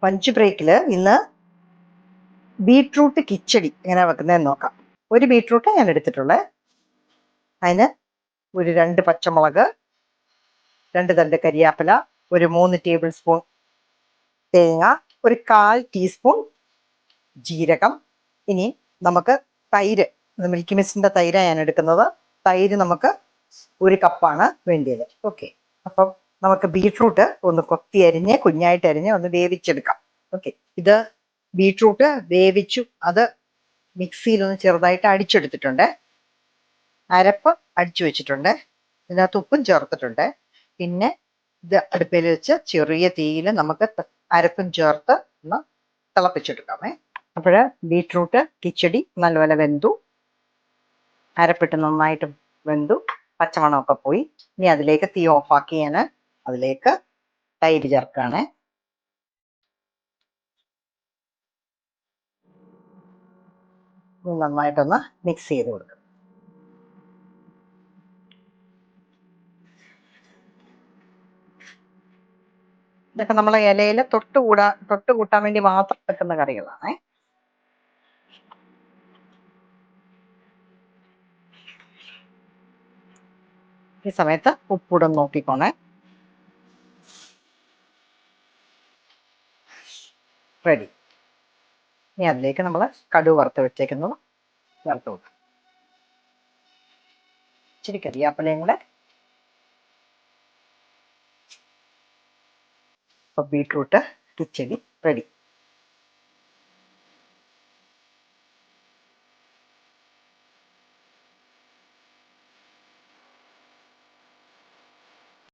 Lunch ബ്രേക്കിൽ ഇന്ന് beetroot കിച്ചടി എങ്ങനെ വെക്കുന്നതെന്ന് നോക്കാം. ഒരു ബീട്രൂട്ട് ഞാൻ എടുത്തിട്ടുള്ളത്. അതിന് ഒരു 2 പച്ചമുളക്, 2 തണ്ട് കരിയാപ്പില, ഒരു 3 ടേബിൾ സ്പൂൺ തേങ്ങ, ഒരു 1/4 ടീസ്പൂൺ ജീരകം. ഇനി നമുക്ക് തൈര്, മിൽക്കി മിസ്റ്റിന്റെ തൈരാണ് ഞാൻ എടുക്കുന്നത്. തൈര് നമുക്ക് 1 കപ്പാണ് വേണ്ടിയത്. ഓക്കെ, അപ്പം നമുക്ക് ബീട്രൂട്ട് ഒന്ന് കൊത്തി അരിഞ്ഞ് കുഞ്ഞായിട്ട് അരിഞ്ഞ് ഒന്ന് വേവിച്ചെടുക്കാം. ഓക്കെ, ഇത് ബീട്രൂട്ട് വേവിച്ചു, അത് മിക്സിയിൽ ഒന്ന് ചെറുതായിട്ട് അടിച്ചെടുത്തിട്ടുണ്ട്. അരപ്പ് അടിച്ചു വെച്ചിട്ടുണ്ട്. ഇതിനകത്ത് ഉപ്പും ചേർത്തിട്ടുണ്ട്. പിന്നെ ഇത് അടുപ്പിൽ വെച്ച് ചെറിയ തീയിൽ നമുക്ക് അരപ്പും ചേർത്ത് ഒന്ന് തിളപ്പിച്ചെടുക്കാമേ. അപ്പോൾ ബീട്രൂട്ട് കിച്ചടി നല്ലപോലെ വെന്തു, അരപ്പിട്ട് നന്നായിട്ട് വെന്തു, പച്ചമണമൊക്കെ പോയി. ഇനി അതിലേക്ക് തീ ഓഫാക്കി ഞാൻ അതിലേക്ക് തൈര് ചേർക്കുകയാണ്. നന്നായിട്ടൊന്ന് മിക്സ് ചെയ്ത് കൊടുക്കും. ഇതൊക്കെ നമ്മളെ ഇലയിൽ തൊട്ട് കൂട്ടാൻ വേണ്ടി മാത്രം വെക്കുന്ന കറികളാണേ. ഈ സമയത്ത് ഉപ്പൂടെ നോക്കിക്കോണേ. റെഡി. ഇനി അതിലേക്ക് നമ്മൾ കടുക് വറുത്ത് വെച്ചേക്കുന്നത് ചേർത്ത് കൊടുക്കും. ഇച്ചിരി കരിയാപ്പിലയും കൂടെ. ഇപ്പോൾ ബീട്രൂട്ട് കിച്ചടി റെഡി.